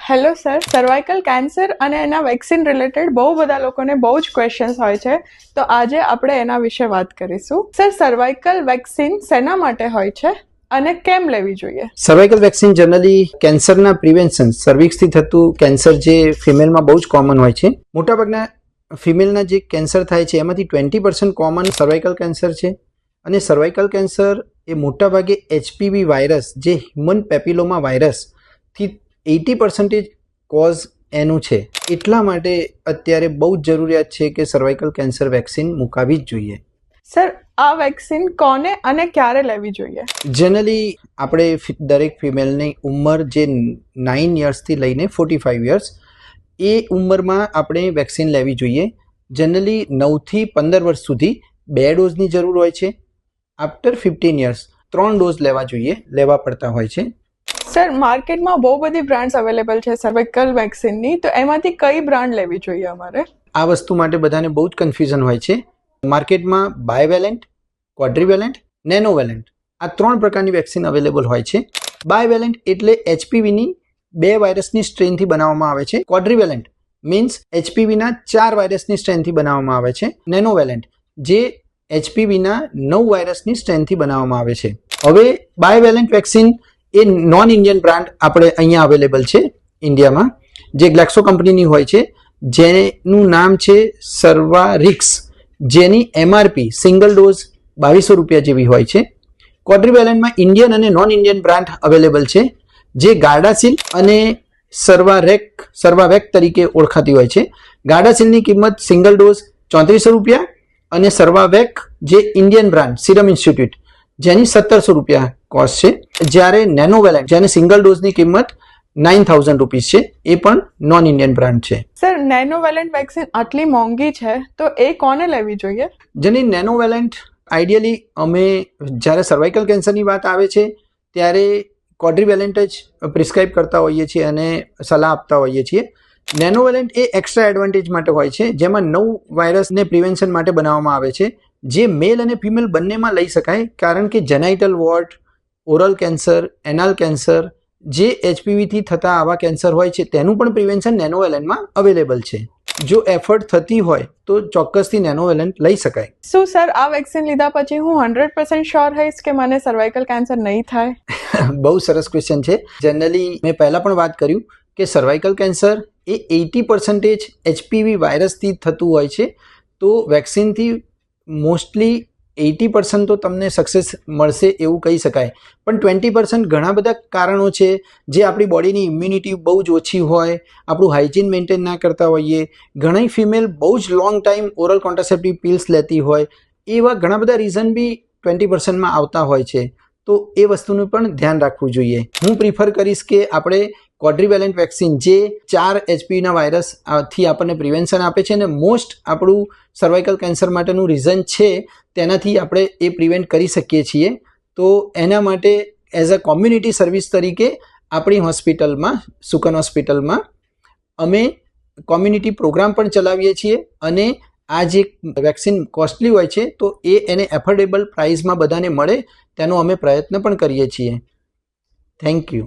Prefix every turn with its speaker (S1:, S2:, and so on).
S1: Hello sir, cervical cancer અને એના vaccine related બહુ બધા લોકોને બહુ જ ક્વેશ્ચન્સ હોય છે, તો આજે આપણે એના વિશે વાત કરીશું. સર, સર્વાઇકલ વેક્સિન શેના માટે હોય છે અને કેમ લેવી જોઈએ?
S2: સર્વાઇકલ વેક્સિન જનરલી કેન્સરના પ્રિવેન્શન, સર્વિક્સથી થતું કેન્સર જે ફિમેલમાં બહુ જ કોમન હોય છે. મોટાભાગના ફિમેલના જે કેન્સર થાય છે એમાંથી 20% કોમન સર્વાઇકલ કેન્સર છે. અને સર્વાઇકલ કેન્સર એ મોટાભાગે HPV વાયરસ, જે હ્યુમન પેપિલોમા વાયરસથી 80% કોઝ એનું છે. એટલા માટે અત્યારે બહુ જ જરૂરિયાત છે કે સર્વાઇકલ કેન્સર વેક્સિન મુકાવી જ જોઈએ.
S1: સર, આ વેક્સિન કોને અને ક્યારે લેવી જોઈએ?
S2: જનરલી આપણે દરેક ફિમેલની ઉંમર જે 9 યર્સથી લઈને 45 યર્સ એ ઉંમરમાં આપણે વેક્સિન લેવી જોઈએ. જનરલી 9થી 15 વર્ષ સુધી 2 ડોઝની જરૂર હોય છે. આફ્ટર 15 યર્સ 3 ડોઝ લેવા પડતા હોય છે.
S1: સર, માર્કેટમાં બહુ બધી બ્રાન્ડ્સ અવેલેબલ છે સર્વાઇકલ વેક્સિનની, તો એમાંથી કઈ બ્રાન્ડ લેવી જોઈએ અમારે?
S2: આ વસ્તુ માટે બધાને બહુ જ કન્ફ્યુઝન હોય છે. માર્કેટમાં બાયવેલેન્ટ, ક્વોડ્રીવેલેન્ટ, નેનોવેલેન્ટ આ 3 પ્રકારની વેક્સિન અવેલેબલ હોય છે. બાયવેલેન્ટ એટલે HPVની 2 વાયરસની સ્ટ્રેનથી બનાવવામાં આવે છે. ક્વોડ્રીવેલેન્ટ મીન્સ HPVના 4 વાયરસની સ્ટ્રેનથી બનાવવામાં આવે છે. નેનોવેલેન્ટ જે HPVના 9 વાયરસની સ્ટ્રેનથી બનાવવામાં આવે છે. હવે બાયવેલેન્ટ વેક્સિન એ નોન ઇન્ડિયન બ્રાન્ડ આપણે અહીંયા અવેલેબલ છે ઇન્ડિયામાં, જે ગ્લેક્સો કંપનીની હોય છે, જેનું નામ છે સર્વારિક્સ, જેની MRP સિંગલ ડોઝ 2200 રૂપિયા જેવી હોય છે. ક્વોડ્રીવેલેન્ટમાં ઇન્ડિયન અને નોન ઇન્ડિયન બ્રાન્ડ અવેલેબલ છે, જે ગાર્ડાસિલ અને સર્વાવેક તરીકે ઓળખાતી હોય છે. ગાર્ડાસિલની કિંમત સિંગલ ડોઝ 3400 રૂપિયા અને સર્વાવેક જે ઇન્ડિયન બ્રાન્ડ સિરમ ઇન્સ્ટિટ્યૂટ જેની 1700 રૂપિયા કોસ્ટ છે. જ્યારે નેનોવેલેન્ટ જેની સિંગલ ડોઝની કિંમત 9000 રૂપીસ છે, એ પણ નોન ઇન્ડિયન બ્રાન્ડ છે.
S1: સર, નેનોવેલેન્ટ વેક્સિન આટલી મોંઘી છે તો એ કોને લેવી જોઈએ?
S2: જેની નેનોવેલેન્ટ આઈડિયલી અમે જ્યારે સર્વાઇકલ કેન્સરની વાત આવે છે ત્યારે ક્વોડ્રીવેલેન્ટ જ પ્રિસ્ક્રાઇબ કરતા હોઈએ છીએ અને સલાહ આપતા હોઈએ છીએ. નેનોવેલેન્ટ એ એક્સ્ટ્રા એડવાન્ટેજ માટે હોય છે, જેમાં 9 વાયરસને પ્રિવેન્શન માટે બનાવવામાં આવે છે, જે મેલ અને ફિમેલ બંનેમાં લઈ શકાય. કારણ કે જેનાઇટલ વોર્ટ, ઓરલ કેન્સર, એનાલ કેન્સર, જે HPVથી થતા આવા કેન્સર હોય છે તેનું પણ પ્રિવેન્શન નેનોવેલેન્ટમાં અવેલેબલ છે. જો એફર્ટ થતી હોય તો ચોક્કસથી નેનોવેલેન્ટ લઈ શકાય.
S1: શું સર, આ વેક્સિન લીધા પછી હું 100% શ્યોર હઈશ કે મને સર્વાઇકલ કેન્સર નહીં થાય?
S2: બહુ સરસ ક્વેશ્ચન છે. જનરલી મેં પહેલાં પણ વાત કર્યું કે સર્વાઇકલ કેન્સર એ 80% HPV વાયરસથી થતું હોય છે, તો વેક્સિનથી મોસ્ટલી 80% તો તમને સક્સેસ મળશે એવું કહી શકાય. પણ 20% ઘણા બધા કારણો છે, જે આપણી બોડીની ઇમ્યુનિટી બહુ જ ઓછી હોય, આપણું હાઇજીન મેન્ટેન ના કરતા હોઈએ, ઘણી ફિમેલ બહુ જ long time oral contraceptive pills લેતી હોય, એવા ઘણા બધા રીઝન બી 20%માં આવતા હોય છે. તો એ વસ્તુનું પણ ધ્યાન રાખવું જોઈએ. હું પ્રિફર કરીશ કે આપણે ક્વોડ્રીવેલેન્ટ વેક્સિન જે 4 HPVના વાયરસથી આપણને પ્રિવેન્શન આપે છે અને મોસ્ટ આપણું સર્વાઇકલ કેન્સર માટેનું રીઝન છે, તેનાથી આપણે એ પ્રિવેન્ટ કરી શકીએ છીએ. તો એના માટે એઝ અ કોમ્યુનિટી સર્વિસ તરીકે આપણી હોસ્પિટલમાં, સુકન હોસ્પિટલમાં અમે કોમ્યુનિટી પ્રોગ્રામ પણ ચલાવીએ છીએ. અને આ જે વેક્સિન કોસ્ટલી હોય છે તો એને એફોર્ડેબલ પ્રાઇસમાં બધાને મળે તેનો અમે પ્રયત્ન પણ કરીએ છીએ. Thank you.